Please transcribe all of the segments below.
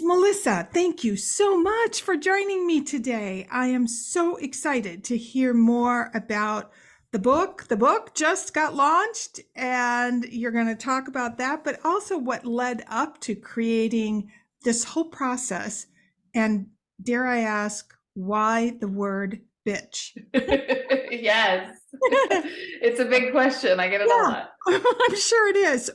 Melissa, thank you so much for joining me today. I am so excited to hear more about the book. The book just got launched, and you're going to talk about that, but also what led up to creating this whole process. And dare I ask, why the word bitch? Yes. It's a big question. I get it a Yeah, lot. I'm sure it is.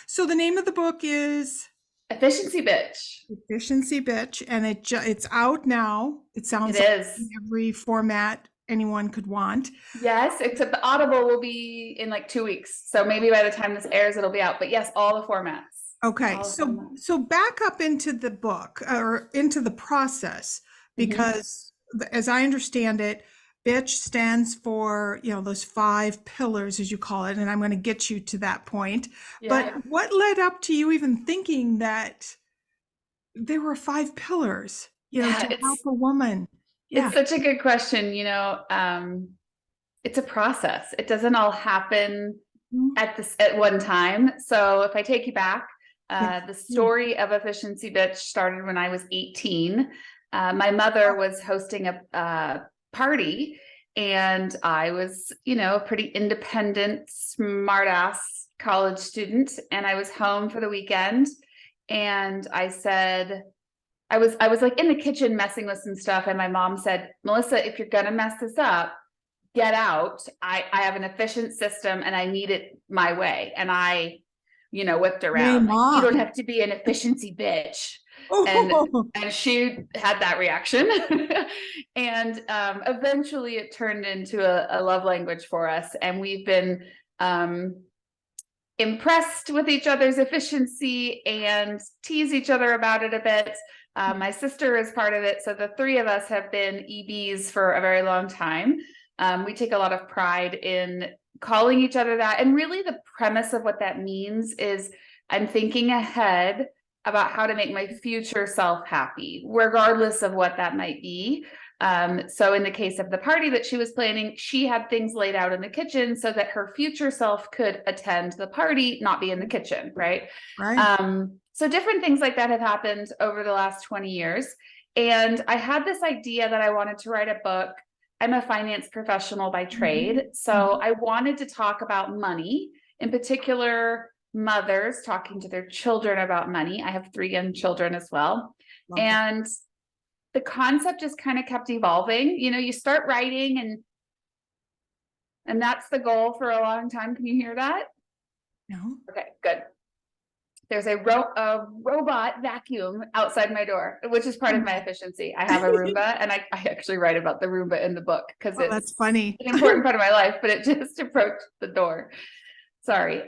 So the name of the book is Efficiency bitch. Efficiency Bitch, and it's out now. It It sounds like in is. every format anyone could want. Yes, except the Audible will be in like 2 weeks. So maybe by the time this airs, it'll be out. But yes, all the formats. Okay, All the so formats. so back up into the book or into the process, Hmm. because as I understand it, bitch stands for, those five pillars, as you call it, and I'm going to get you to that point. But Yeah. what led up to you even thinking that there were five pillars, Yeah, to help a woman? Yeah. it's such a good question. It's a process. It doesn't all happen at one time. So if I take you back, Yes. the story of Efficiency Bitch started when I was 18. My mother was hosting a party, and I was, a pretty independent, smartass college student, and I was home for the weekend. And I was like in the kitchen messing with some stuff, and my mom said, "Melissa, if you're gonna mess this up, get out. I have an efficient system and I need it my way." And I, whipped Yay, around like, "You don't mom. have to be an efficiency bitch." And Oh, and she had that reaction. And eventually it turned into a love language for us. And we've been impressed with each other's efficiency and tease each other about it a bit. My sister is part of it. So the three of us have been EBs for a very long time. We take a lot of pride in calling each other that. And really, the premise of what that means is I'm thinking ahead about how to make my future self happy, regardless of what that might be. So in the case of the party that she was planning, she had things laid out in the kitchen so that her future self could attend the party, not be in the kitchen, right? right. So different things like that have happened over the last 20 years. And I had this idea that I wanted to write a book. I'm a finance professional by trade. So I wanted to talk about money, in particular, mothers talking to their children about money. I have 3 young children as well. Love that. And the concept just kind of kept evolving. You start writing, and that's the goal for a long time. Can you hear that? No. Okay, good. There's a robot vacuum outside my door, which is part of my efficiency. I have a Roomba, and I actually write about the Roomba in the book because Oh, it's that's funny. an important part of my life, but it just approached the door. Sorry.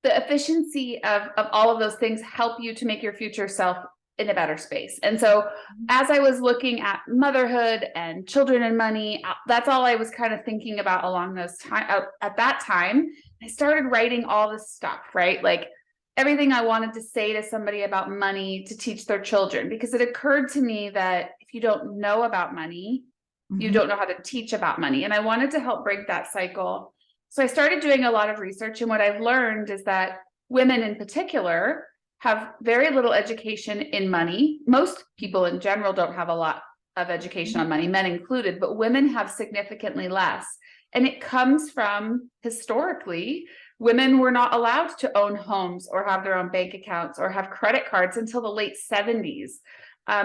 The efficiency of all of those things help you to make your future self in a better space. And so as I was looking at motherhood and children and money, that's all I was kind of thinking about along those time at that time. I started writing all this stuff, right? Like everything I wanted to say to somebody about money to teach their children, because it occurred to me that if you don't know about money, you Mhm. don't know how to teach about money. And I wanted to help break that cycle. So I started doing a lot of research. And what I've learned is that women in particular have very little education in money. Most people in general don't have a lot of education on money, men included, but women have significantly less. And it comes from historically, women were not allowed to own homes or have their own bank accounts or have credit cards until the late 70s.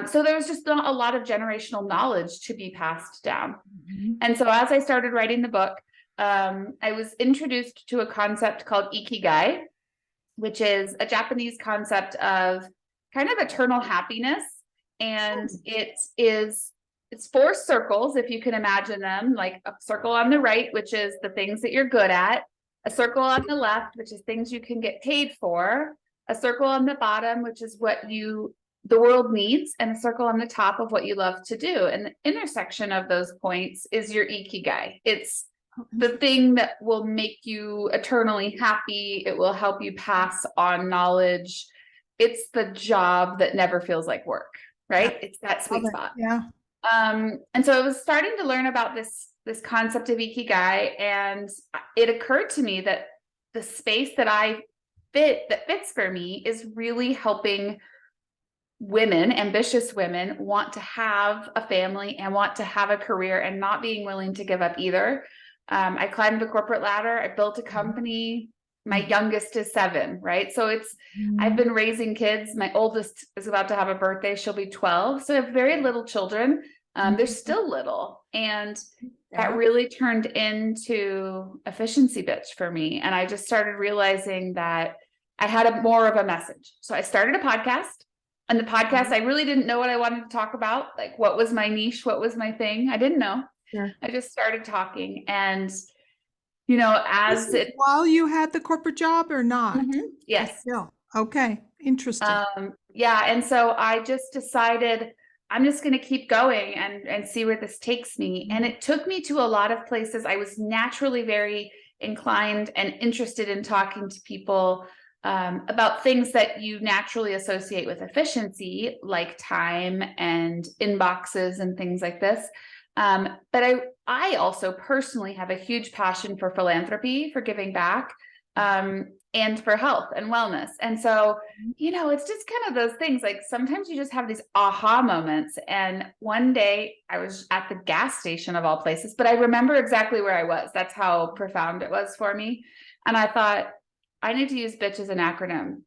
So there was just not a lot of generational knowledge to be passed down. Mhm. And so as I started writing the book, I was introduced to a concept called ikigai, which is a Japanese concept of kind of eternal happiness. And it's 4 circles, if you can imagine them, like a circle on the right, which is the things that you're good at, a circle on the left, which is things you can get paid for, a circle on the bottom, which is what the world needs, and a circle on the top of what you love to do. And the intersection of those points is your ikigai. It's the thing that will make you eternally happy. It will help you pass on knowledge. It's the job that never feels like work, Yeah, right? It's that love sweet it. spot. Yeah. And so I was starting to learn about this concept of ikigai, and it occurred to me that the space that I fits for me is really helping women, ambitious women, want to have a family and want to have a career and not being willing to give up either. I climbed the corporate ladder. I built a company. My youngest is 7, right? So I've been raising kids. My oldest is about to have a birthday. She'll be 12. So I have very little children. They're still little. And that really turned into efficiency bitch for me. And I just started realizing that I had more of a message. So I started a podcast. And the podcast, I really didn't know what I wanted to talk about. Like, what was my niche? What was my thing? I didn't know. Sure. I just started talking. And, as it. While you had the corporate job or not? Yes. Still. Okay. Interesting. Yeah. And so I just decided I'm just going to keep going and see where this takes me. And it took me to a lot of places. I was naturally very inclined and interested in talking to people about things that you naturally associate with efficiency, like time and inboxes and things like this. But I also personally have a huge passion for philanthropy, for giving back, and for health and wellness. And so, it's just kind of those things. Like, sometimes you just have these aha moments. And one day I was at the gas station of all places, but I remember exactly where I was. That's how profound it was for me. And I thought, I need to use bitch as an acronym.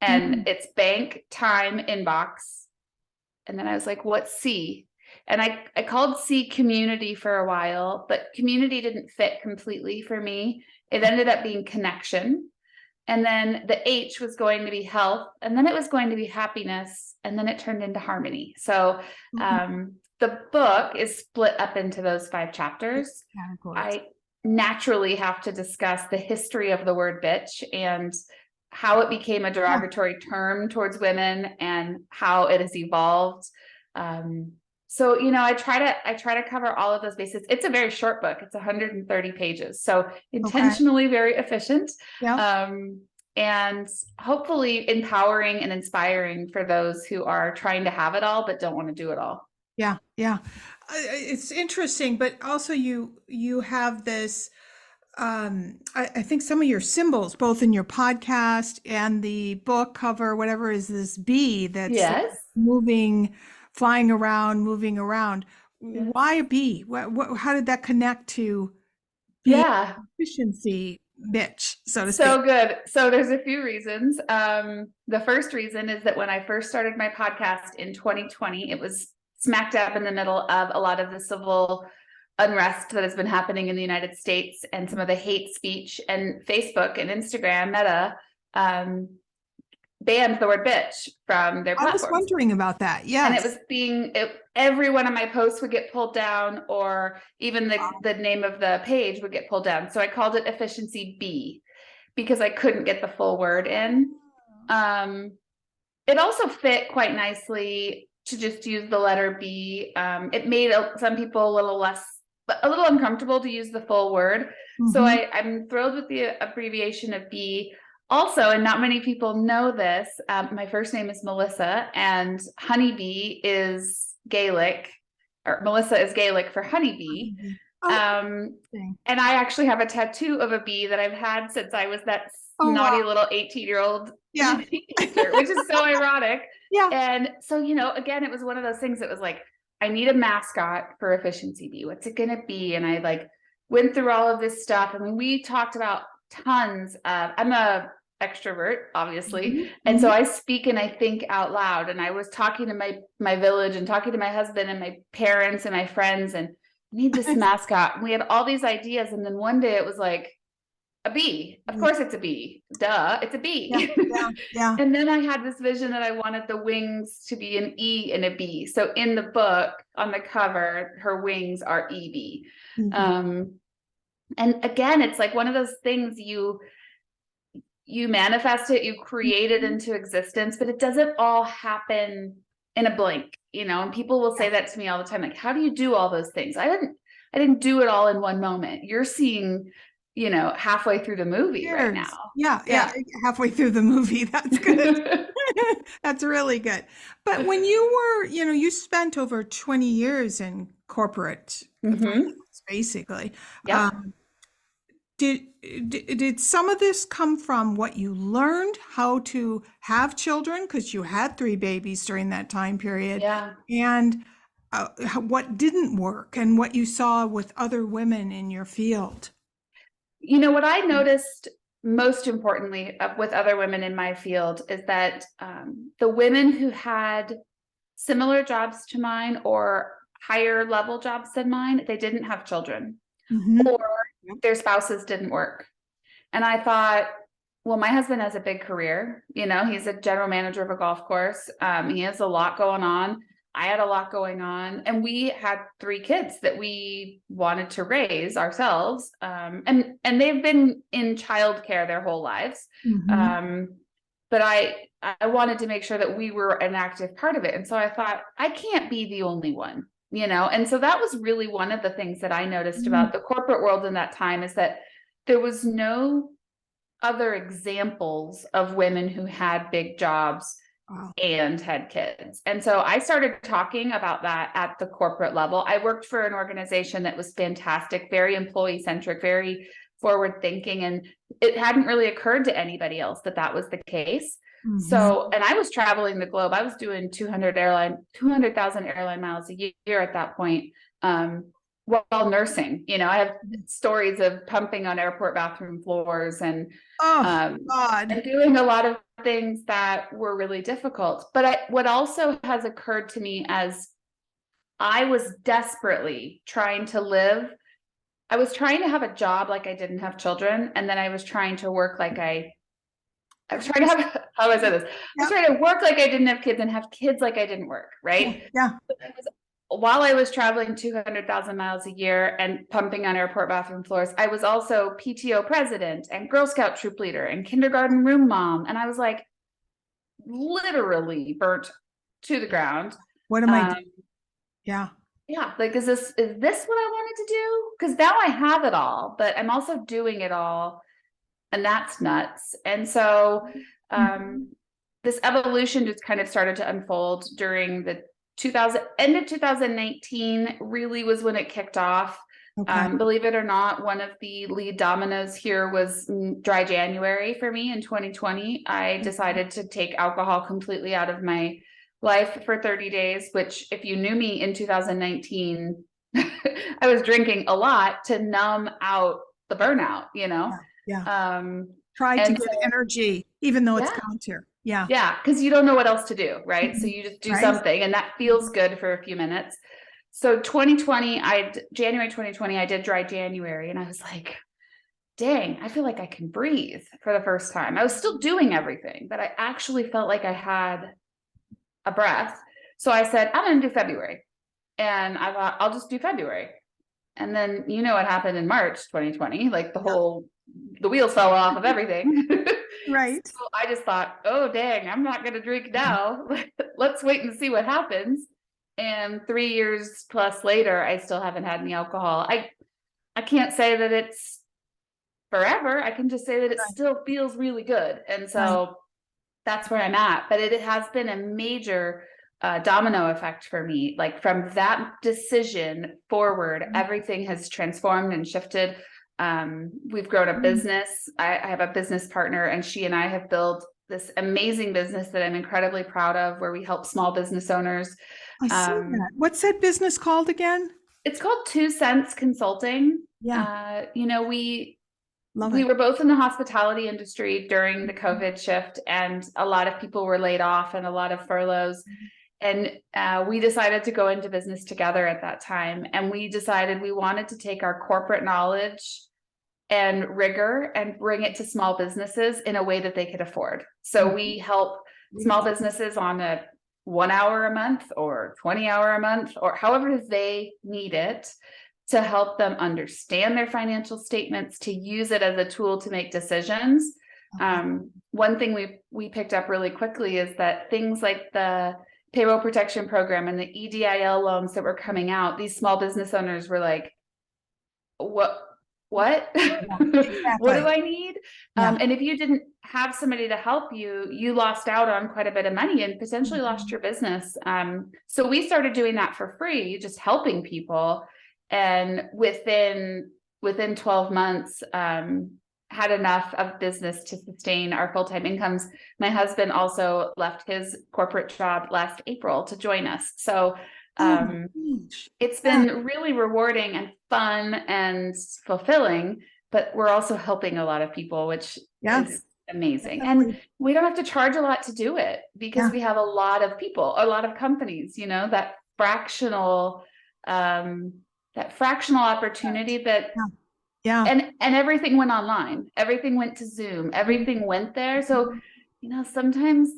And it's bank, time, inbox. And then I was like, what's C? And I called C community for a while, but community didn't fit completely for me. It ended up being connection. And then the H was going to be health. And then it was going to be happiness. And then it turned into harmony. So the book is split up into those 5 chapters. I naturally have to discuss the history of the word bitch and how it became a derogatory term towards women and how it has evolved. So, I try to cover all of those bases. It's a very short book. It's 130 pages. So intentionally very efficient. And hopefully empowering and inspiring for those who are trying to have it all, but don't want to do it all. Yeah. It's interesting, but also you have this, I think some of your symbols, both in your podcast and the book cover, whatever, is this bee that's flying around, moving around. Yes. Why a bee? How did that connect to being efficiency bitch, so to speak? So good. So there's a few reasons. The first reason is that when I first started my podcast in 2020, it was smack dab in the middle of a lot of the civil unrest that has been happening in the United States and some of the hate speech, and Facebook and Instagram, Meta, banned the word bitch from their platforms. I was wondering about that. Yes. And it was every one of my posts would get pulled down, or even the name of the page would get pulled down. So I called it Efficiency B because I couldn't get the full word in. It also fit quite nicely to just use the letter B. It made some people a little uncomfortable to use the full word. So I'm thrilled with the abbreviation of B. Also, and not many people know this, my first name is Melissa, and honeybee is Gaelic, or Melissa is Gaelic for honeybee. And I actually have a tattoo of a bee that I've had since I was that naughty little 18-year-old teenager, which is so ironic. And so, again, it was one of those things that was like, I need a mascot for Efficiency Bee. What's it going to be? And I went through all of this stuff. I mean, we talked about tons of, I'm a extrovert, obviously. And so I speak and I think out loud. And I was talking to my village and talking to my husband and my parents and my friends, and I need this mascot. And we had all these ideas. And then one day it was like, a bee. Of course it's a bee. Duh, it's a bee. And then I had this vision that I wanted the wings to be an E and a B. So in the book, on the cover, her wings are EB. And again, it's like one of those things you manifest it, you create it into existence, but it doesn't all happen in a blink, and people will say that to me all the time. Like, how do you do all those things? I didn't do it all in one moment. You're seeing, halfway through the movie right now. Yeah. Halfway through the movie. That's good. That's really good. But when you were, you spent over 20 years in corporate finance, basically. did some of this come from what you learned how to have children, because you had three babies during that time period, Yeah. and what didn't work and what you saw with other women in your field? You know, what I noticed most importantly with other women in my field is that the women who had similar jobs to mine or higher level jobs than mine, they didn't have children, Mhm. or their spouses didn't work. And I thought, well, my husband has a big career. You know, he's a general manager of a golf course. He has a lot going on. I had a lot going on, and we had three kids that we wanted to raise ourselves. And they've been in childcare their whole lives. Mhm. Um, but I wanted to make sure that we were an active part of it. And so I thought, I can't be the only one, you know? And so that was really one of the things that I noticed Mm. about the corporate world in that time, is that there was no other examples of women who had big jobs Wow. and had kids. And so I started talking about that at the corporate level. I worked for an organization that was fantastic, very employee centric, very forward thinking. And it hadn't really occurred to anybody else that that was the case. Mhm. So, and I was traveling the globe. I was doing 200,000 airline miles a year at that point. While nursing, you know, I have stories of pumping on airport bathroom floors and Oh, um, God. and doing a lot of things that were really difficult. But what also has occurred to me as I was desperately trying to live, I was trying to have a job like I didn't have children, and then I was trying to work like I was trying to have, how do I say this? I was Yeah. trying to work like I didn't have kids and have kids like I didn't work, Yeah. right? Yeah. While I was traveling 200,000 miles a year and pumping on airport bathroom floors, I was also PTO president and Girl Scout troop leader and kindergarten room mom. And I was like literally burnt to the ground. What am I Um, doing? Yeah. yeah, like, is this what I wanted to do? Because now I have it all, but I'm also doing it all, and that's nuts. And so Mhm. this evolution just kind of started to unfold during the 2000 end of 2019 really was when it kicked off. Okay. Believe it or not, one of the lead dominoes here was dry January for me in 2020. I decided to take alcohol completely out of my life for 30 days, which, if you knew me in 2019, I was drinking a lot to numb out the burnout, you know? Yeah. Yeah. Um, Try to and get so, energy, even though it's yeah, counter. Yeah. yeah, because you don't know what else to do, right? So Mhm. you just do Right. something, and that feels good for a few minutes. So 2020, January 2020, I did dry January, and I was like, dang, I feel like I can breathe for the first time. I was still doing everything, but I actually felt like I had a breath. So I said, I'm going to do February. And I thought, I'll just do February. And then, you know what happened in March 2020? Like Yeah. the wheels fell off of everything. Right. So I just thought, oh, dang, I'm not going to drink now. Let's wait and see what happens. And 3 years plus later, I still haven't had any alcohol. I can't say that it's forever. I can just say that it Right. still feels really good. And Right. so that's where I'm at. But it has been a major domino effect for me. Like, from that decision forward, everything has transformed and shifted. We've grown a Mhm. business. I have a business partner, and she and I have built this amazing business that I'm incredibly proud of, where we help small business owners. I see Um, that. What's that business called again? it's called 2 Cents Consulting. Yeah. You know, Love we it. were both in the hospitality industry during the COVID shift, and a lot of people were laid off and a lot of furloughs. And we decided to go into business together at that time. And we decided we wanted to take our corporate knowledge and rigor and bring it to small businesses in a way that they could afford. So we help small Beautiful. businesses on a 1 hour a month or 20 hour a month, or however they need it, to help them understand their financial statements, to use it as a tool to make decisions. Okay. One thing we picked up really quickly is that things like the payroll protection program and the EDIL loans that were coming out, these small business owners were like, what Yeah. what do Exactly. I need? Yeah. And if you didn't have somebody to help you, you lost out on quite a bit of money and potentially lost Mhm. your business. So we started doing that for free, just helping people. And within within 12 months, had enough of business to sustain our full-time incomes. My husband also left his corporate job last April to join us. So Oh my gosh. it's Yeah. been really rewarding and fun and fulfilling, but we're also helping a lot of people, which Yeah. is amazing. And Definitely. we don't have to charge a lot to do it because Yeah. we have a lot of people, a lot of companies, you know, um, that fractional opportunity that, Yeah. Yeah. and everything went online, everything went to Zoom, everything went there. So, you know, sometimes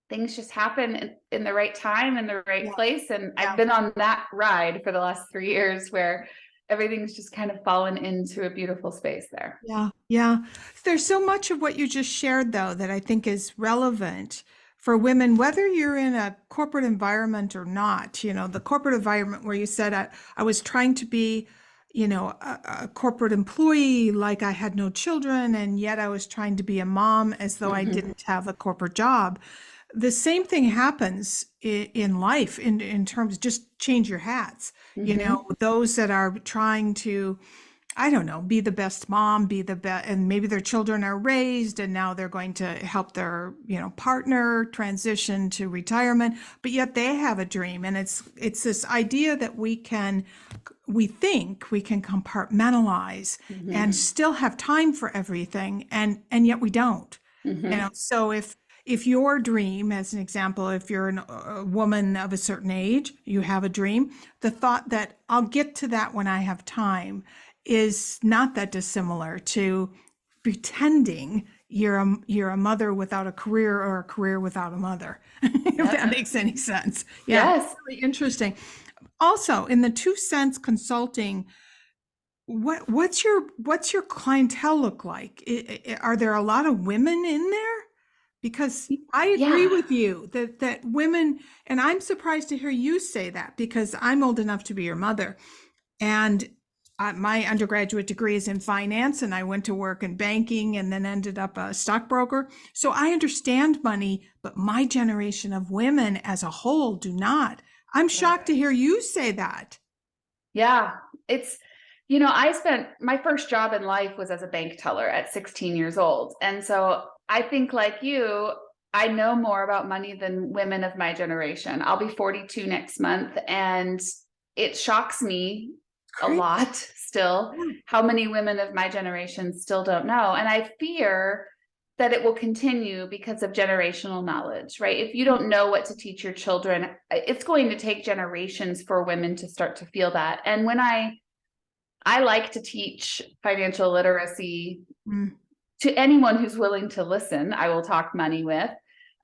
things just happen in the right time, in the right Yeah. place. And I've Yeah. been on that ride for the last 3 years where everything's just kind of fallen into a beautiful space there. Yeah, yeah. There's so much of what you just shared, though, that I think is relevant for women, whether you're in a corporate environment or not. You know, the corporate environment where you said, I was trying to be, a corporate employee, like I had no children, and yet I was trying to be a mom as though I Mhm. didn't have a corporate job. The same thing happens in life in terms, just change your hats. Mhm. Those that are trying to, I don't know, be the best mom, be the best, and maybe their children are raised and now they're going to help their, partner transition to retirement, but yet they have a dream. And it's this idea that we think we can compartmentalize and Mhm. still have time for everything, and yet we don't. Mhm. So if your dream, as an example, if you're a woman of a certain age, you have a dream, the thought that I'll get to that when I have time is not that dissimilar to pretending you're a mother without a career or a career without a mother, if Yep. that makes any sense. Yeah, Yes. really interesting. Also, in the 2 Cents Consulting, what's your clientele look like? Are there a lot of women in there? Because I agree Yeah. with you that women, and I'm surprised to hear you say that because I'm old enough to be your mother, and my undergraduate degree is in finance, and I went to work in banking and then ended up a stockbroker. So I understand money, but my generation of women as a whole do not. I'm shocked to hear you say that. Yeah. It's, I spent my first job in life was as a bank teller at 16 years old. And so I think, like you, I know more about money than women of my generation. I'll be 42 next month, and it shocks me a Crazy. lot still how many women of my generation still don't know. And I fear that it will continue because of generational knowledge, right? If you don't know what to teach your children, it's going to take generations for women to start to feel that. And when I like to teach financial literacy Mm. to anyone who's willing to listen, I will talk money with.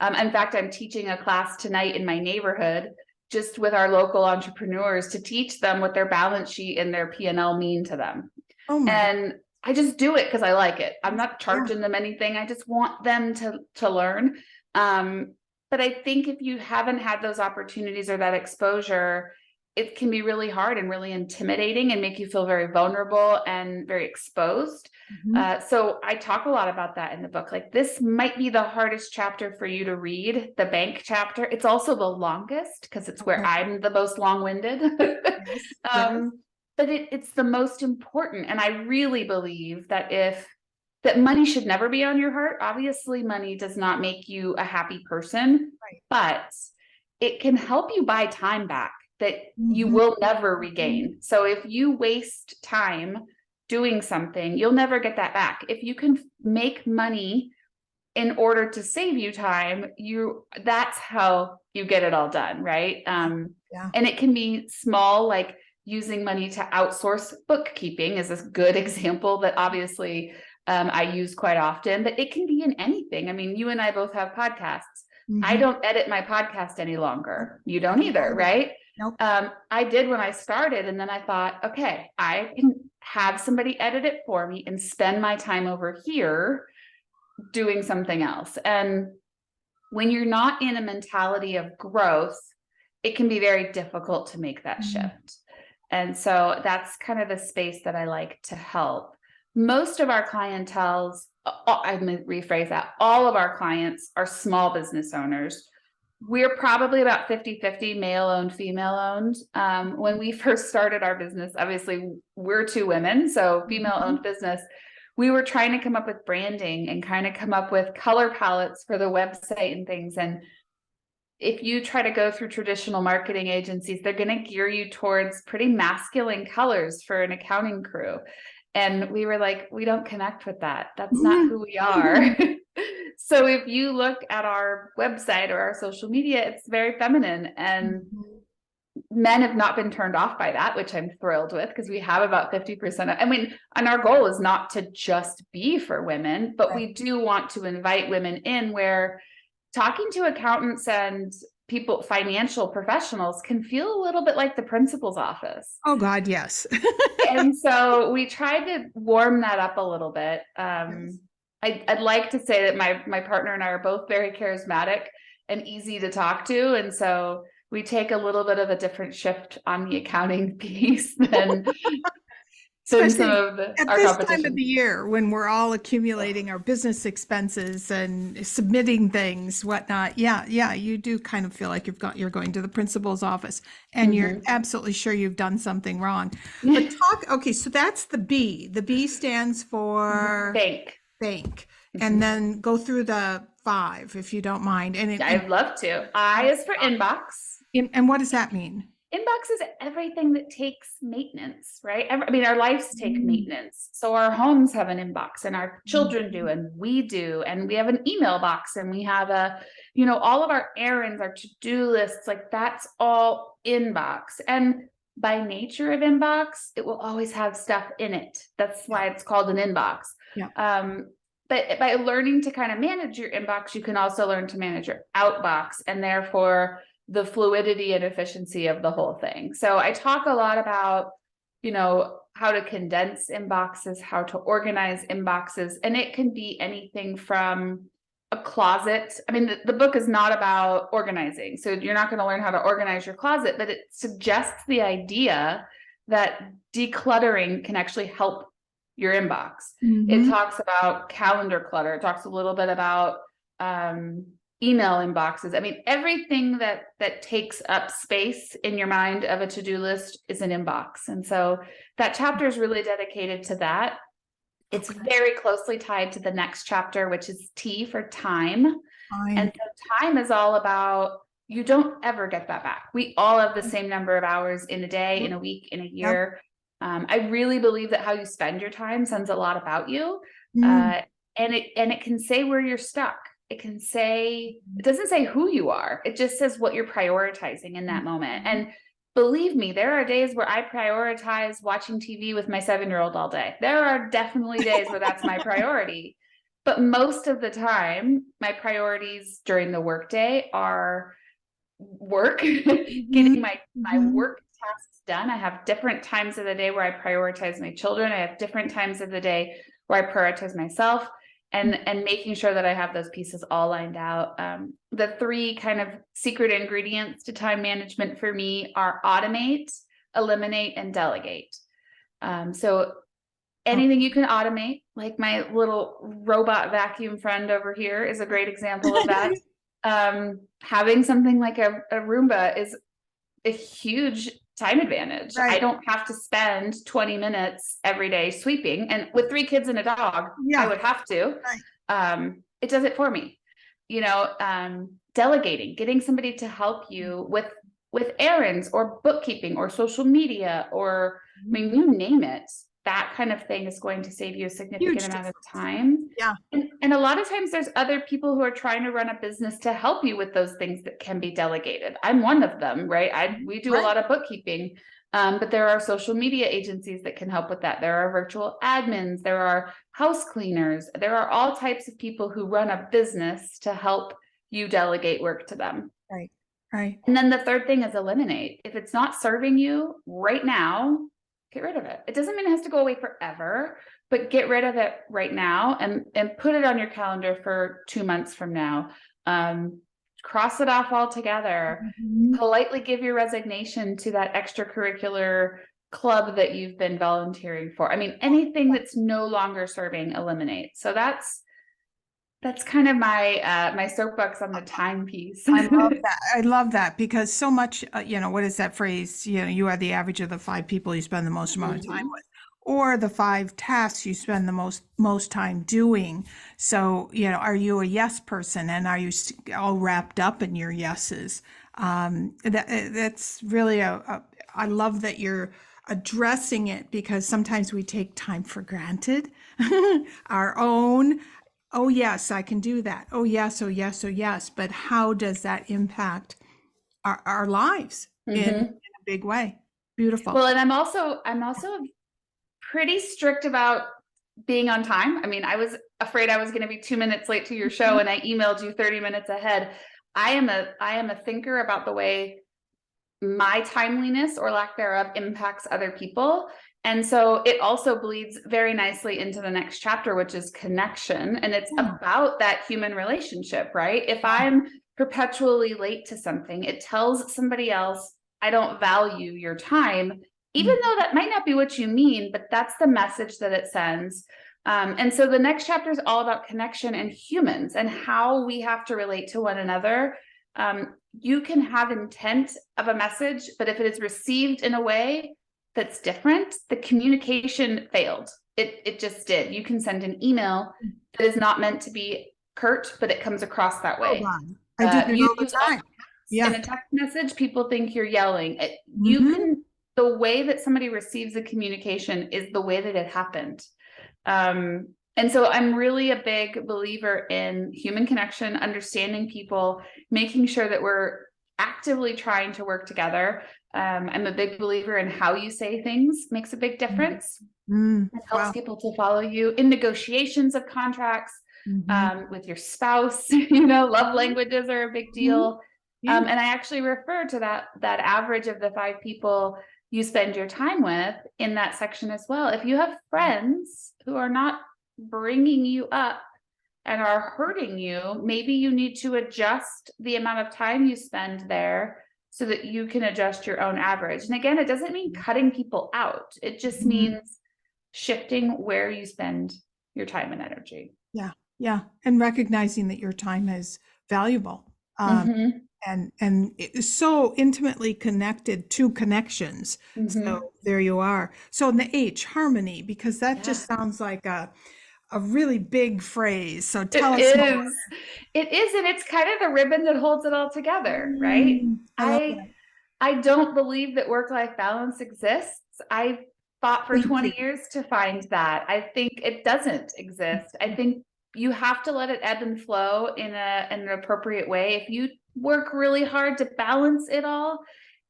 In fact, I'm teaching a class tonight in my neighborhood, just with our local entrepreneurs, to teach them what their balance sheet and their P&L mean to them. Oh my God. And I just do it because I like it. I'm not Yeah. charging them anything. I just want them to learn. Um, but I think if you haven't had those opportunities or that exposure, it can be really hard and really intimidating and make you feel very vulnerable and very exposed. Mhm. So I talk a lot about that in the book. Like, this might be the hardest chapter for you to read, the bank chapter. It's also the longest because it's where Okay. I'm the most long-winded. Yes. Yes. um, but it's the most important. And I really believe that money should never be on your heart. Obviously, money does not make you a happy person, Right. but it can help you buy time back that you Mhm. will never Mhm. regain. So if you waste time doing something, you'll never get that back. If you can make money in order to save you time, that's how you get it all done, right? Yeah. And it can be small, like using money to outsource bookkeeping is a good example that obviously I use quite often, but it can be in anything. I mean, you and I both have podcasts. I Mhm. don't edit my podcast any Nope. longer. You I don't don't either, either. right? Nope. I did when I started, and then I thought, okay, I can have somebody edit it for me and spend my time over here doing something else. And when you're not in a mentality of growth, it can be very difficult to make that Mhm. shift. And so that's kind of the space that I like to help. Most of our clientels, I'm going to rephrase that, all of our clients are small business owners We're probably about 50-50 male owned, female owned. When we first started our business, obviously we're two women, so female owned business. We were trying to come up with branding and kind of come up with color palettes for the website and things. And if you try to go through traditional marketing agencies, they're going to gear you towards pretty masculine colors for an accounting crew. And we were like, we don't connect with that. That's not who we are. So if you look at our website or our social media, it's very feminine, and men have not been turned off by that, which I'm thrilled with, because we have about 50%. I mean, and our goal is not to just be for women, but we do want to invite women in, where talking to accountants and people, financial professionals, can feel a little bit like the principal's office. Oh God, yes. And so we tried to warm that up a little bit. I'd like to say that my partner and I are both very charismatic and easy to talk to. And so we take a little bit of a different shift on the accounting piece than some of at our this competition. time of the year, when we're all accumulating our business expenses and submitting things, whatnot. Yeah, you do kind of feel like you're going to the principal's office, and you're absolutely sure you've done something wrong. But okay, so that's the B. The B stands for bank. And then go through the 5, if you don't mind. And I'd love to. I is for inbox. And what does that mean? Inbox is everything that takes maintenance, right? I mean, our lives take maintenance. So our homes have an inbox, and our children do, and we do, and we have an email box, and we have all of our errands, our to-do lists, like that's all inbox. And by nature of inbox, it will always have stuff in it. That's why it's called an inbox. But by learning to kind of manage your inbox, you can also learn to manage your outbox, and therefore the fluidity and efficiency of the whole thing. So I talk a lot about, how to condense inboxes, how to organize inboxes, and it can be anything from a closet. I mean, the book is not about organizing, so you're not going to learn how to organize your closet, but it suggests the idea that decluttering can actually help your inbox. It talks about calendar clutter. It talks a little bit about email inboxes. I mean, everything that takes up space in your mind of a to-do list is an inbox. And so that chapter is really dedicated to that. It's very closely tied to the next chapter, which is T for time. And so time is all about, you don't ever get that back. We all have the same number of hours in a day, in a week, in a year. I really believe that how you spend your time says a lot about you. And it can say where you're stuck. It doesn't say who you are. It just says what you're prioritizing in that moment. And believe me, there are days where I prioritize watching TV with my 7-year-old all day. There are definitely days where that's my priority. But most of the time, my priorities during the workday are work, getting my work tasks done. I have different times of the day where I prioritize my children. I have different times of the day where I prioritize myself. And making sure that I have those pieces all lined out. The 3 kind of secret ingredients to time management for me are automate, eliminate, and delegate. So anything you can automate, like my little robot vacuum friend over here is a great example of that. Having something like a Roomba is a huge time advantage. I don't have to spend 20 minutes every day sweeping, and with 3 kids and a dog, I would have to. It does it for me. Delegating, getting somebody to help you with errands or bookkeeping or social media, or I mean, you name it. That kind of thing is going to save you a significant amount of time. And a lot of times there's other people who are trying to run a business to help you with those things that can be delegated. I'm one of them, right? We do a lot of bookkeeping, but there are social media agencies that can help with that. There are virtual admins, there are house cleaners, there are all types of people who run a business to help you delegate work to them. Right. And then the third thing is eliminate. If it's not serving you right now, get rid of it. It doesn't mean it has to go away forever, but get rid of it right now and put it on your calendar for 2 months from now. Cross it off altogether. Politely give your resignation to that extracurricular club that you've been volunteering for. I mean, anything that's no longer serving, eliminate. So that's That's kind of my my soapbox on the timepiece. I love that. I love that because so much, what is that phrase? You are the average of the five people you spend the most amount of time Mhm. with, or the five tasks you spend the most time doing. So, are you a yes person, and are you all wrapped up in your yeses? That's really I love that you're addressing it because sometimes we take time for granted, our own. Oh, yes, I can do that. Oh, yes, oh, yes, oh, yes. But how does that impact our lives in Mhm. a big way? Beautiful. Well, and I'm also pretty strict about being on time. I mean, I was afraid I was going to be 2 minutes late to your show, and I emailed you 30 minutes ahead. I am a thinker about the way my timeliness or lack thereof impacts other people. And so it also bleeds very nicely into the next chapter, which is connection. And it's Yeah. about that human relationship, right? If I'm perpetually late to something, it tells somebody else, I don't value your time, even Mhm. though that might not be what you mean, but that's the message that it sends. And so the next chapter is all about connection and humans and how we have to relate to one another. You can have intent of a message, but if it is received in a way that's different, the communication failed. It just did. You can send an email that is not meant to be curt, but it comes across that Oh, way. God. I do that You all the use all time. caps in Yeah. a text message, people think you're yelling. You Hmm. can, the way that somebody receives the communication is the way that it happened. And so I'm really a big believer in human connection, understanding people, making sure that we're actively trying to work together. I'm a big believer in how you say things makes a big difference. Mm. It helps Wow. people to follow you in negotiations of contracts, Hmm. with your spouse. Love languages are a big Hmm. deal. Yeah. And I actually refer to that average of the five people you spend your time with in that section as well. If you have friends who are not bringing you up and are hurting you, maybe you need to adjust the amount of time you spend there so that you can adjust your own average. And again, it doesn't mean cutting people out. It just Mhm. means shifting where you spend your time and energy. Yeah. Yeah. And recognizing that your time is valuable. Um, Mm-hmm. and it is so intimately connected to connections. So Mm-hmm. there you are. So in the H, harmony, because that Yeah. just sounds like a really big phrase. So tell It us more. is. It is, and it's kind of the ribbon that holds it all together, right? I love I that. I don't believe that work-life balance exists. I fought for Thank 20 you. years to find that. I think it doesn't exist. I think you have to let it ebb and flow in an appropriate way. If you work really hard to balance it all,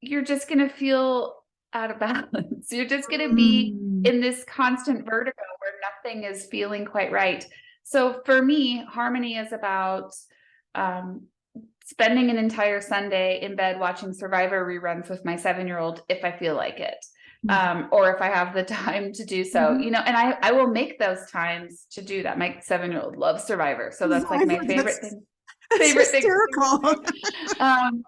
you're just going to feel out of balance. You're just going to be Mm. in this constant vertigo where nothing is feeling quite right. So for me, harmony is about um, spending an entire Sunday in bed watching Survivor reruns with my 7-year-old if I feel like it. Mhm. Or if I have the time to do so, Mhm. and I will make those times to do that. My 7-year-old loves Survivor, so that's like my Survivor, that's favorite thing to hysterical. do. Um,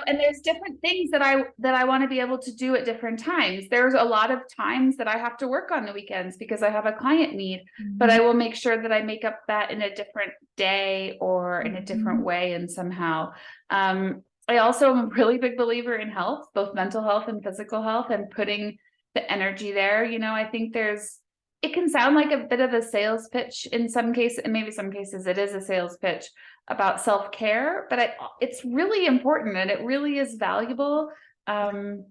and there's different things that I want to be able to do at different times. There's a lot of times that I have to work on the weekends because I have a client need, but I Mhm. will make sure that I make up that in a different day or in a different Mhm. way and somehow. I also am a really big believer in health, both mental health and physical health, and putting the energy there. I think it can sound like a bit of a sales pitch in some cases, and maybe some cases it is a sales pitch about self-care, but it's really important and it really is valuable. Um,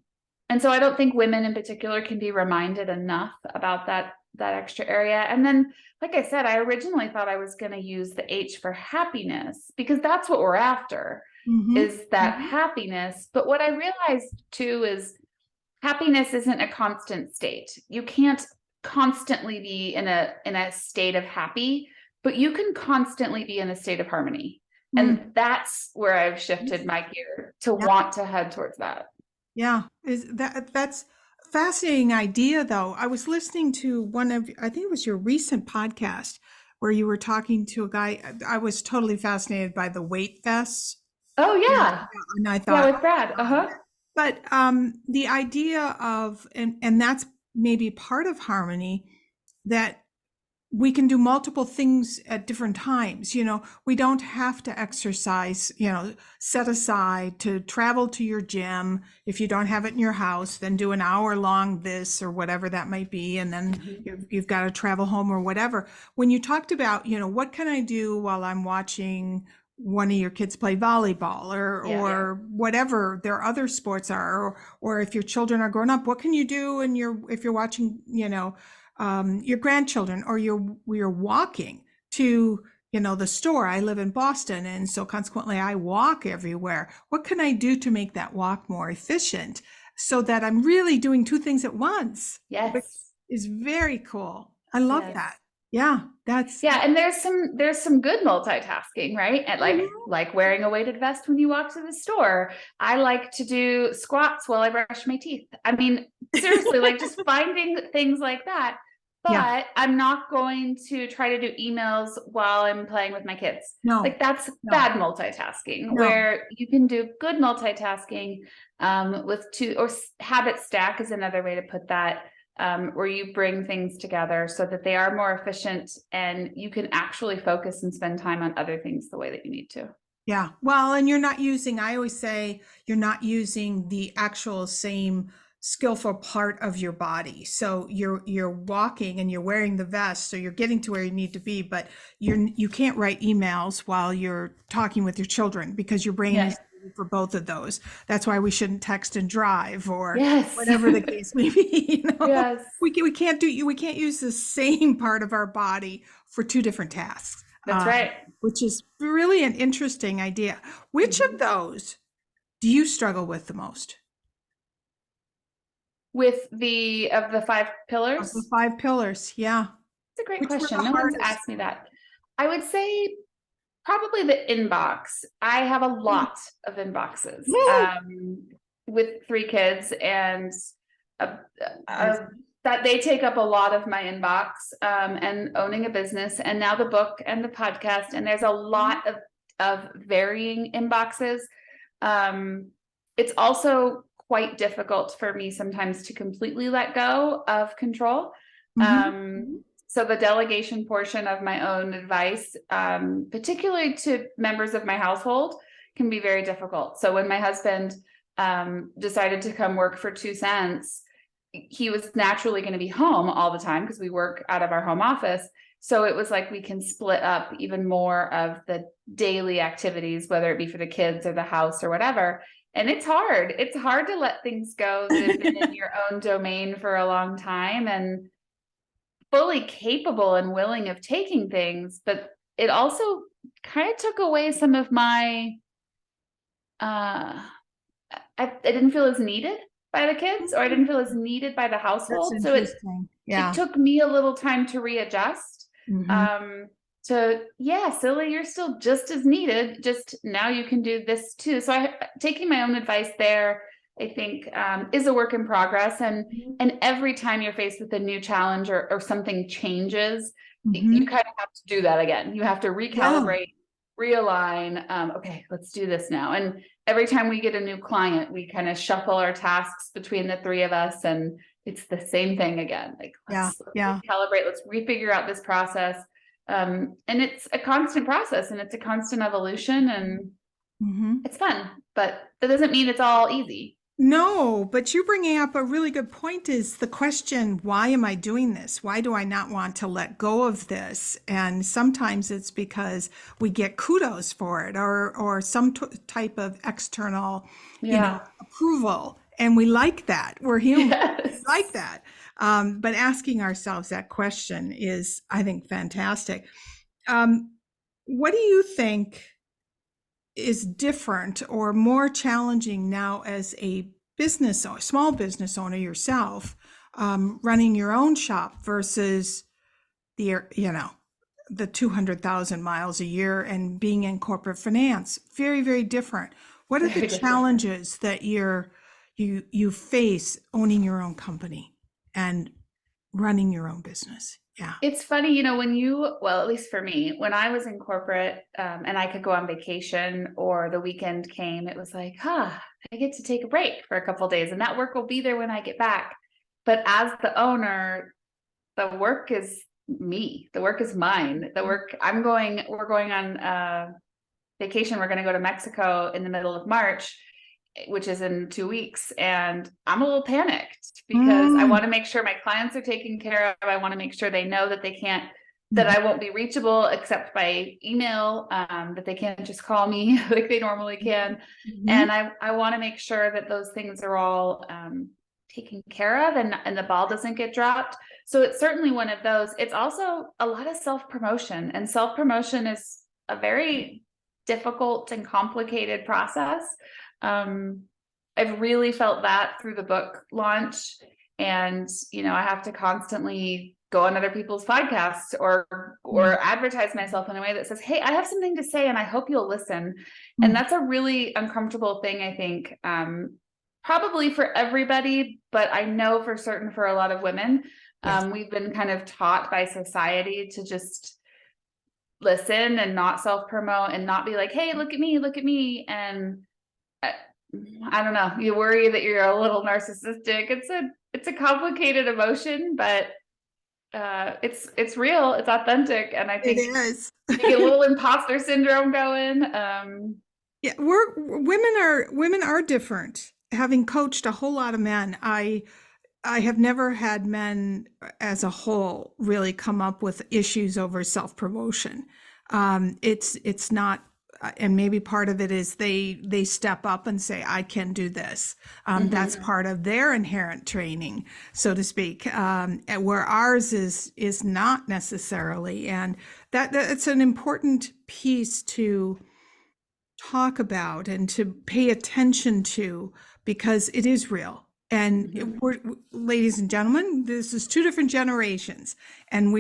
and so I don't think women in particular can be reminded enough about that extra area. And then, like I said, I originally thought I was going to use the H for happiness because that's what we're after, Mhm. is that Mhm. happiness. But what I realized too is happiness isn't a constant state. You can't constantly be in a state of happy, but you can constantly be in a state of harmony. Mm. And that's where I've shifted my gear to Yeah. want to head towards that. Yeah. That's a fascinating idea though. I was listening to I think it was your recent podcast where you were talking to a guy. I was totally fascinated by the weight vests. Oh And, yeah. and I Yeah, thought, with Brad. Uh-huh. but the idea of, and that's maybe part of harmony, that we can do multiple things at different times. We don't have to exercise, set aside to travel to your gym. If you don't have it in your house, then do an hour long this or whatever that might be. And then you've got to travel home or whatever. When you talked about, what can I do while I'm watching one of your kids play volleyball or whatever their other sports are, or if your children are grown up, what can you do if you're watching, your grandchildren, or you're walking to, the store. I live in Boston, and so consequently I walk everywhere. What can I do to make that walk more efficient so that I'm really doing two things at once? Yes. Which is very cool. I love that. Yeah, and there's some good multitasking, right? And like wearing a weighted vest when you walk to the store. I like to do squats while I brush my teeth. I mean, seriously, like just finding things like that. But I'm not going to try to do emails while I'm playing with my kids. No, like that's bad multitasking. Where you can do good multitasking with two, or habit stack is another way to put that. Where you bring things together so that they are more efficient and you can actually focus and spend time on other things the way that you need to. Yeah. Well, and I always say you're not using the actual same skillful part of your body. So you're walking and you're wearing the vest, so you're getting to where you need to be, but you can't write emails while you're talking with your children because your brain is for both of those. That's why we shouldn't text and drive, or whatever the case may be. We can't use the same part of our body for two different tasks. That's right. Which is really an interesting idea. Which of those do you struggle with the most? With the 5 pillars? Of the 5 pillars, yeah. It's a great question. No one's asked me that. I would say probably the inbox. I have a lot of inboxes with 3 kids, and that they take up a lot of my inbox, and owning a business, and now the book and the podcast, and there's a lot of varying inboxes. It's also quite difficult for me sometimes to completely let go of control. So the delegation portion of my own advice, particularly to members of my household, can be very difficult. So when my husband decided to come work for 2 cents, he was naturally going to be home all the time because we work out of our home office. So it was like we can split up even more of the daily activities, whether it be for the kids or the house or whatever. And it's hard. It's hard to let things go that have been in your own domain for a long time and fully capable and willing of taking things. But it also kind of took away some of my, I didn't feel as needed by the kids, or I didn't feel as needed by the household. So it took me a little time to readjust. Silly, you're still just as needed, just now you can do this too. So taking my own advice there, I think, is a work in progress. And every time you're faced with a new challenge or something changes, you kind of have to do that again. You have to recalibrate, realign. Okay, let's do this now. And every time we get a new client, we kind of shuffle our tasks between the 3 of us, and it's the same thing again. Like, let's recalibrate, let's refigure out this process. And it's a constant process, and it's a constant evolution, and it's fun, but that doesn't mean it's all easy. No, but you're bringing up a really good point, is the question, why am I doing this? Why do I not want to let go of this? And sometimes it's because we get kudos for it, or some type of external, approval. And we like that. We're human. We like that. But asking ourselves that question is, I think, fantastic. What do you think is different or more challenging now as a small business owner yourself, running your own shop versus the 200,000 miles a year and being in corporate finance? Very, very different. What are the challenges that you face owning your own company and running your own business? Yeah. It's funny, at least for me, when I was in corporate, and I could go on vacation or the weekend came, it was like, I get to take a break for a couple of days, and that work will be there when I get back. But as the owner, the work is me. The work is mine. The work we're going on vacation. We're going to go to Mexico in the middle of March, which is in 2 weeks. And I'm a little panicked because I want to make sure my clients are taken care of. I want to make sure they know that that I won't be reachable except by email, that they can't just call me like they normally can. And I want to make sure that those things are all taken care of and the ball doesn't get dropped. So it's certainly one of those. It's also a lot of self-promotion, and self-promotion is a very difficult and complicated process. I've really felt that through the book launch, and I have to constantly go on other people's podcasts or advertise myself in a way that says, hey, I have something to say and I hope you'll listen. And that's a really uncomfortable thing, I think, probably for everybody, but I know for certain for a lot of women. We've been kind of taught by society to just listen and not self-promote and not be like, hey, look at me. And I don't know, you worry that you're a little narcissistic. It's a complicated emotion, but it's real, it's authentic, and I think it is. You get a little imposter syndrome going. Yeah, women are different. Having coached a whole lot of men, I have never had men as a whole really come up with issues over self-promotion. It's not, and maybe part of it is they step up and say, I can do this. That's part of their inherent training, so to speak, where ours is not necessarily. And that's an important piece to talk about and to pay attention to, because it is real. And ladies and gentlemen, this is 2 different generations, and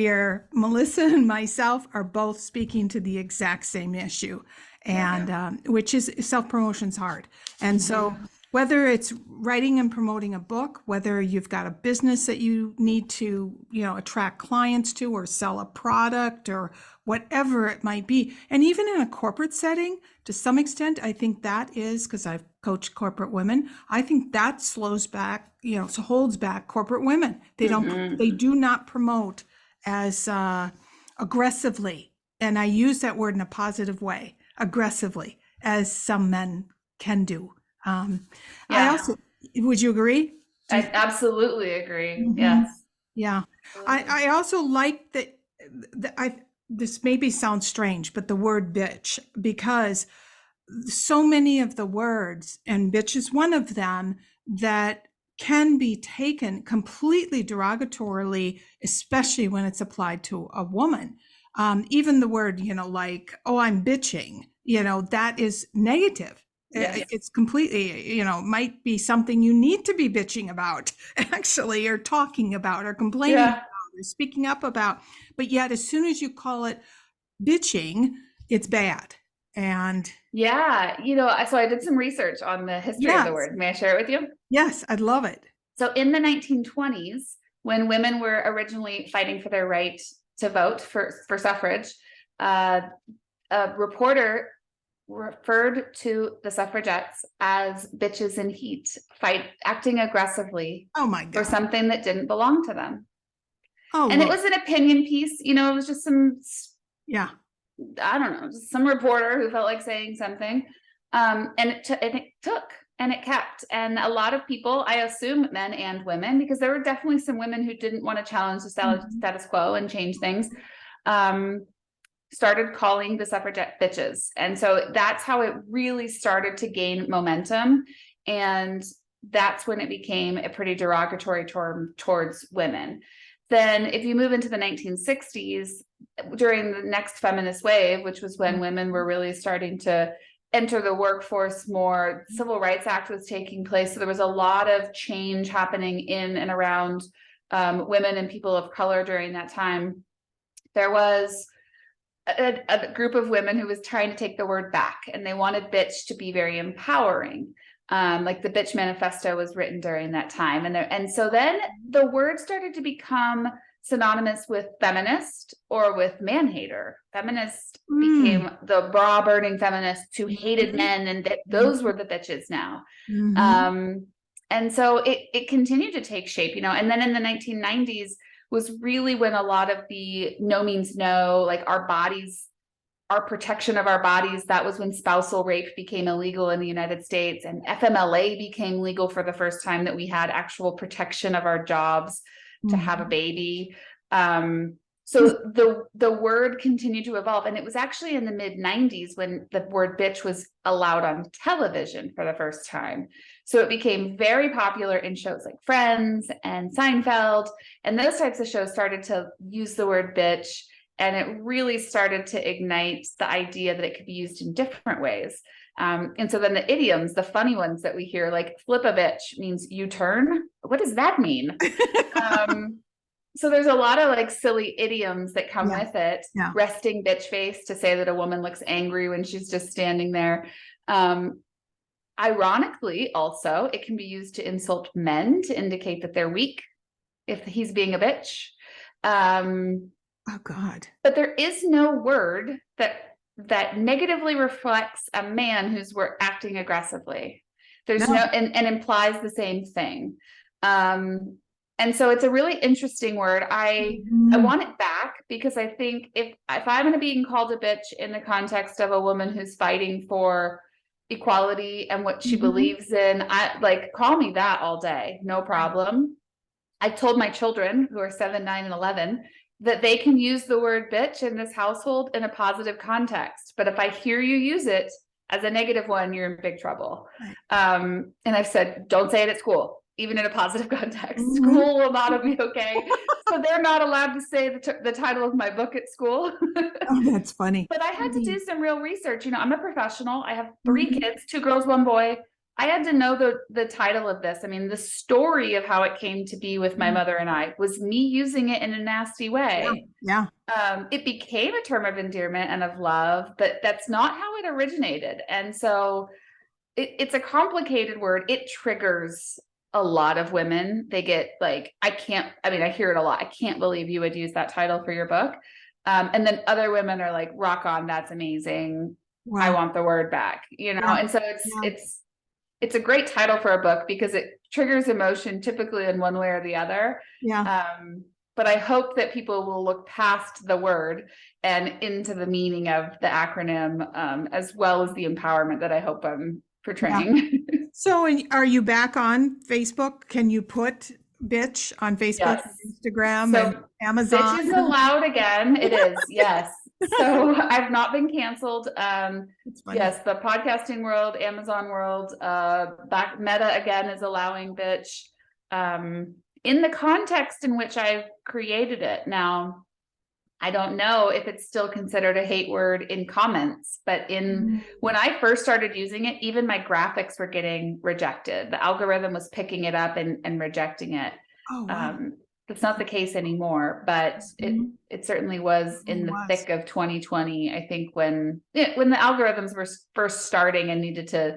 Melissa and myself are both speaking to the exact same issue, and which is self-promotion's hard. And so whether it's writing and promoting a book, whether you've got a business that you need to, attract clients to, or sell a product, or whatever it might be. And even in a corporate setting, to some extent, I think that is, because I've coached corporate women, I think that slows back, holds back corporate women. They do not promote as aggressively. And I use that word in a positive way, aggressively, as some men can do. I also, would you agree? I absolutely agree. Yes. Yeah. I also like that this maybe sounds strange, but the word bitch, because so many of the words, and bitch is one of them, that can be taken completely derogatorily, especially when it's applied to a woman. Even the word, like, oh, I'm bitching, that is negative. Yes. It's completely, might be something you need to be bitching about, actually, or talking about, or complaining about, or speaking up about. But yet, as soon as you call it bitching, it's bad. And so I did some research on the history of the word. May I share it with you? Yes, I'd love it. So in the 1920s, when women were originally fighting for their right to vote for suffrage, a reporter referred to the suffragettes as bitches in heat, acting aggressively for something that didn't belong to them. And it was an opinion piece, it was just I don't know, just some reporter who felt like saying something. And it took and it kept. And a lot of people, I assume men and women, because there were definitely some women who didn't want to challenge the status quo and change things, started calling the suffragette bitches. And so that's how it really started to gain momentum. And that's when it became a pretty derogatory term towards women. Then if you move into the 1960s, during the next feminist wave, which was when women were really starting to enter the workforce more, the Civil Rights Act was taking place. So there was a lot of change happening in and around women and people of color during that time. There was a group of women who was trying to take the word back, and they wanted bitch to be very empowering. Like the bitch manifesto was written during that time. And so then the word started to become synonymous with feminist or with man-hater. Feminist became the bra burning feminists who hated men, and those were the bitches now. And so it continued to take shape, and then in the 1990s, was really when a lot of the no means no, like our bodies, our protection of our bodies, that was when spousal rape became illegal in the United States, and FMLA became legal for the first time, that we had actual protection of our jobs to have a baby. So the word continued to evolve, and it was actually in the mid-90s when the word bitch was allowed on television for the first time. So it became very popular in shows like Friends and Seinfeld, and those types of shows started to use the word bitch, and it really started to ignite the idea that it could be used in different ways. And so then the idioms, the funny ones that we hear, like flip a bitch means you turn. What does that mean? So there's a lot of like silly idioms that come with it. Resting bitch face, to say that a woman looks angry when she's just standing there. Ironically, also, it can be used to insult men, to indicate that they're weak if he's being a bitch. Oh God. But there is no word that negatively reflects a man who's acting aggressively. There's no and implies the same thing. And so it's a really interesting word. I want it back, because I think if I'm going to be called a bitch in the context of a woman who's fighting for equality and what she believes in, I like, call me that all day, no problem. I told my children, who are 7, 9, and 11, that they can use the word bitch in this household in a positive context. But if I hear you use it as a negative one, you're in big trouble. And I've said, don't say it at school, even in a positive context. School will not be okay. So they're not allowed to say the title of my book at school. Oh, that's funny. But I had to do some real research. You know, I'm a professional. I have 3 kids, 2 girls, 1 boy. I had to know the title of this. I mean, the story of how it came to be with my mother and I was me using it in a nasty way. It became a term of endearment and of love, but that's not how it originated. And so it's a complicated word. It triggers a lot of women. They get like, I hear it a lot. I can't believe you would use that title for your book. And then other women are like, rock on, that's amazing. Wow. I want the word back, you know? And so it's a great title for a book, because it triggers emotion typically in one way or the other. But I hope that people will look past the word and into the meaning of the acronym, as well as the empowerment that I hope I'm portraying. So are you back on Facebook? Can you put bitch on Facebook, and Instagram, and Amazon? Bitch is allowed again. It is, yes. So I've not been canceled. Yes, the podcasting world, Amazon world, Meta again is allowing bitch, in the context in which I've created it. Now, I don't know if it's still considered a hate word in comments, but when I first started using it, even my graphics were getting rejected. The algorithm was picking it up and rejecting it. Oh, wow. That's not the case anymore, but it certainly was in the thick of 2020. I think when the algorithms were first starting and needed to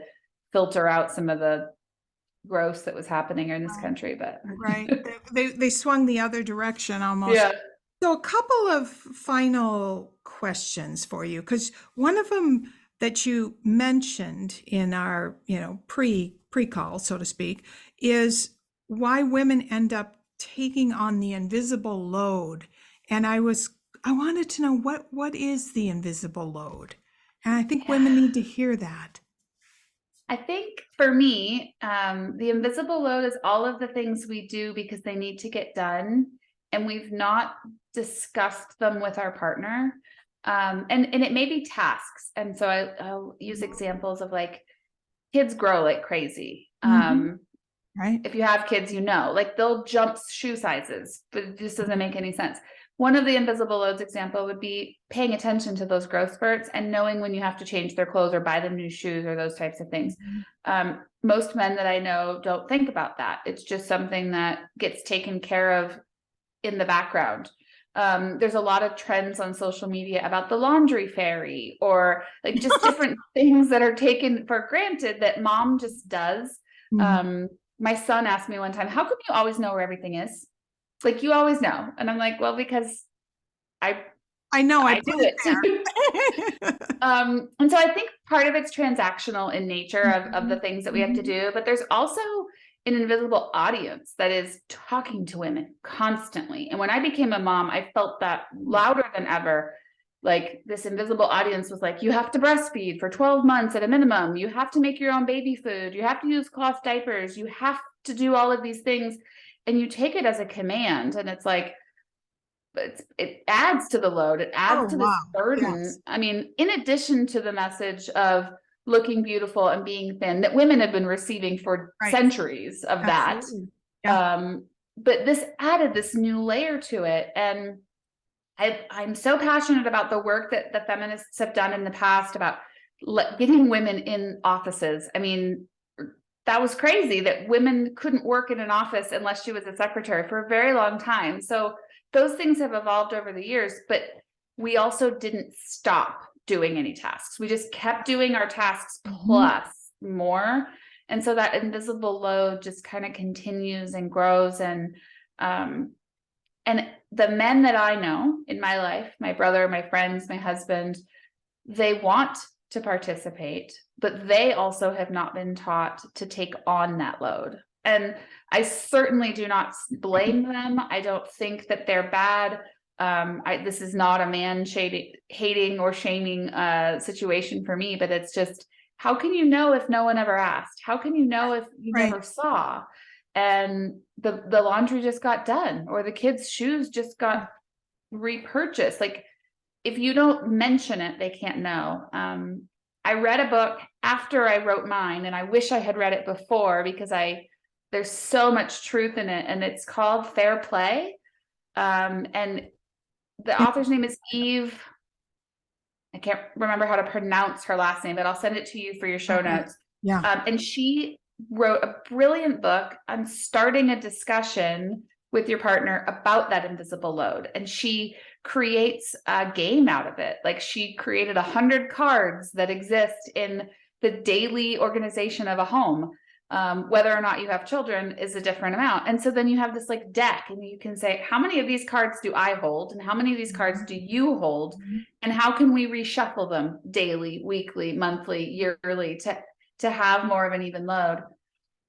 filter out some of the gross that was happening in this country, but they swung the other direction almost. So a couple of final questions for you, because one of them that you mentioned in our, pre-call, so to speak, is why women end up taking on the invisible load. And I wanted to know what is the invisible load? And I think women need to hear that. I think for me, the invisible load is all of the things we do because they need to get done, and we've not discussed them with our partner. And it may be tasks. And so I'll use examples of like, kids grow like crazy. Right. If you have kids, like they'll jump shoe sizes, but it just doesn't make any sense. One of the invisible loads example would be paying attention to those growth spurts and knowing when you have to change their clothes or buy them new shoes or those types of things. Most men that I know don't think about that. It's just something that gets taken care of in the background. There's a lot of trends on social media about the laundry fairy, or like just different things that are taken for granted that mom just does. My son asked me one time, how come you always know where everything is? Like, you always know. And I'm like, well, because I know I do it. And so I think part of it's transactional in nature of the things that we have to do, but there's also an invisible audience that is talking to women constantly. And when I became a mom, I felt that louder than ever. Like this invisible audience was like, you have to breastfeed for 12 months at a minimum. You have to make your own baby food. You have to use cloth diapers. You have to do all of these things. And you take it as a command. And it's like, it adds to the load. It adds Oh, to this wow. burden. Yes. I mean, in addition to the message of looking beautiful and being thin that women have been receiving for Right. centuries of that. Absolutely. Yeah. But this added this new layer to it. And I'm so passionate about the work that the feminists have done in the past about getting women in offices. I mean, that was crazy that women couldn't work in an office unless she was a secretary for a very long time. So those things have evolved over the years, but we also didn't stop doing any tasks. We just kept doing our tasks plus more. And so that invisible load just kind of continues and grows. And the men that I know in my life, my brother, my friends, my husband, they want to participate, but they also have not been taught to take on that load. And I certainly do not blame them. I don't think that they're bad. This is not a man hating or shaming situation for me, but it's just, how can you know if no one ever asked? How can you know if you Right. never saw? And the laundry just got done, or the kids' shoes just got repurchased. Like, if you don't mention it, they can't know. I read a book after I wrote mine, and I wish I had read it before because there's so much truth in it, and it's called Fair Play. And the author's name is Eve. I can't remember how to pronounce her last name, but I'll send it to you for your show notes. Yeah. And she wrote a brilliant book on starting a discussion with your partner about that invisible load. And she creates a game out of it. Like, she created 100 cards that exist in the daily organization of a home. Whether or not you have children is a different amount. And so then you have this like deck, and you can say, how many of these cards do I hold? And how many of these cards do you hold? And how can we reshuffle them daily, weekly, monthly, yearly to have more of an even load?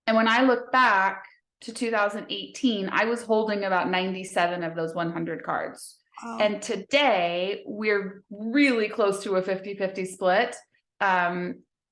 And when I look back to 2018, I was holding about 97 of those 100 cards. Oh. And today we're really close to a 50-50 split,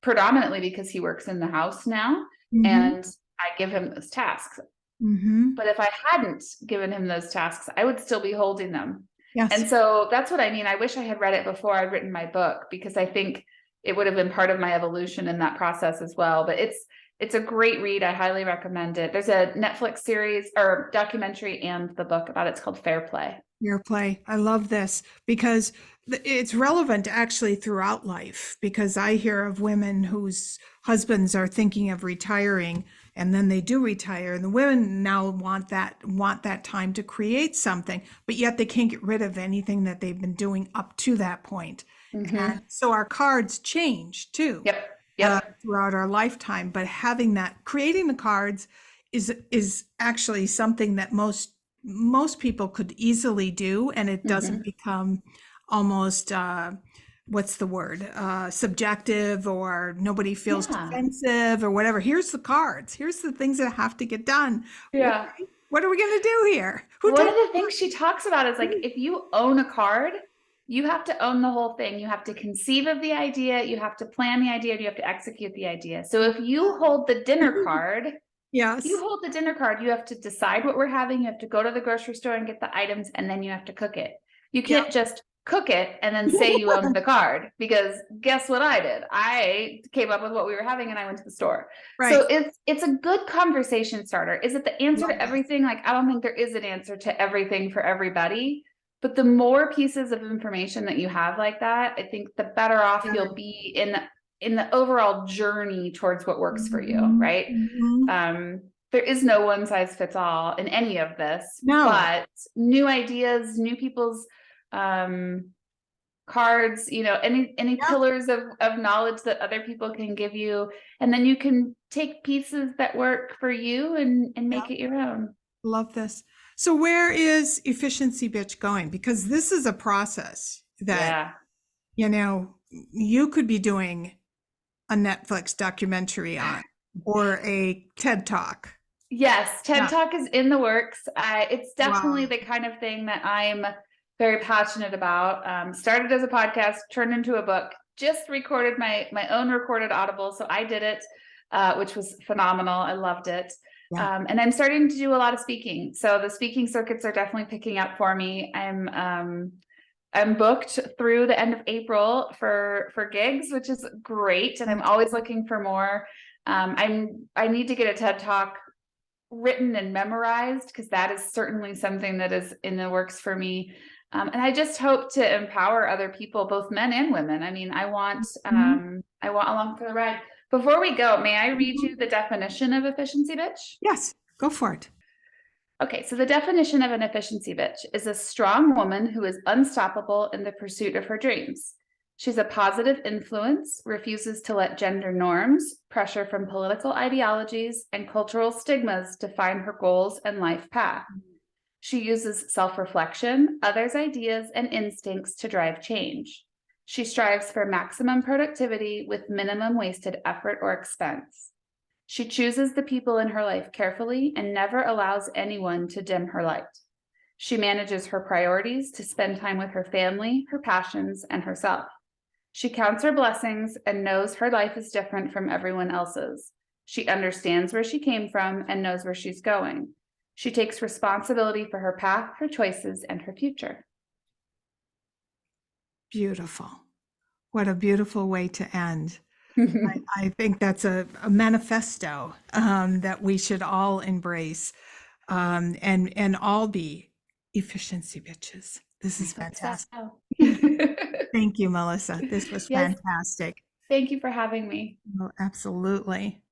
predominantly because he works in the house now. And I give him those tasks. But if I hadn't given him those tasks, I would still be holding them. Yes. And so that's what I mean. I wish I had read it before I'd written my book, because I think it would have been part of my evolution in that process as well. But it's a great read. I highly recommend it. There's a Netflix series or documentary and the book about it. It's called Fair Play. Fair Play. I love this because it's relevant actually throughout life, because I hear of women whose husbands are thinking of retiring, and then they do retire, and the women now want that time to create something, but yet they can't get rid of anything that they've been doing up to that point. And so our cards change too. Yep. Throughout our lifetime, but having that, creating the cards is actually something that most people could easily do, and it doesn't become almost what's the word, subjective, or nobody feels defensive or whatever. Here's the cards, here's the things that have to get done. What are we going to do here? One of the things she talks about is like, if you own a card, you have to own the whole thing. You have to conceive of the idea, you have to plan the idea, you have to execute the idea. So if you hold the dinner card, Yes. You hold the dinner card, you have to decide what we're having, you have to go to the grocery store and get the items, and then you have to cook it. You can't just cook it and then say you own the card, because guess what I did? I came up with what we were having and I went to the store. Right. So it's a good conversation starter. Is it the answer to everything? Like, I don't think there is an answer to everything for everybody. But the more pieces of information that you have like that, I think the better off you'll be in the overall journey towards what works for you, right? There is no one size fits all in any of this, but new ideas, new people's cards, any pillars of knowledge that other people can give you, and then you can take pieces that work for you and make it your own. Love this. So where is Efficiency Bitch going? Because this is a process that, you could be doing a Netflix documentary on, or a TED Talk, Yes, TED Yeah. Talk is in the works. It's definitely Wow. the kind of thing that I'm very passionate about. Started as a podcast, turned into a book. Just recorded my own recorded Audible, so I did it, which was phenomenal. I loved it. Yeah. And I'm starting to do a lot of speaking. So the speaking circuits are definitely picking up for me. I'm booked through the end of April for gigs, which is great, and I'm always looking for more. I need to get a TED Talk written and memorized, because that is certainly something that is in the works for me. And I just hope to empower other people, both men and women. I mean, Mhm. I want along for the ride. Before we go, may I read Mhm. you the definition of efficiency bitch? Yes, go for it. Okay, so the definition of an efficiency bitch is a strong woman who is unstoppable in the pursuit of her dreams. She's a positive influence, refuses to let gender norms, pressure from political ideologies, and cultural stigmas define her goals and life path. She uses self reflection, others' ideas, and instincts to drive change. She strives for maximum productivity with minimum wasted effort or expense. She chooses the people in her life carefully and never allows anyone to dim her light. She manages her priorities to spend time with her family, her passions, and herself. She counts her blessings and knows her life is different from everyone else's. She understands where she came from and knows where she's going. She takes responsibility for her path, her choices, and her future. Beautiful. What a beautiful way to end. I think that's a manifesto that we should all embrace and all be efficiency bitches. This I is hope so. fantastic. Thank you, Melissa. This was Yes, fantastic. thank you for having me. Oh, absolutely.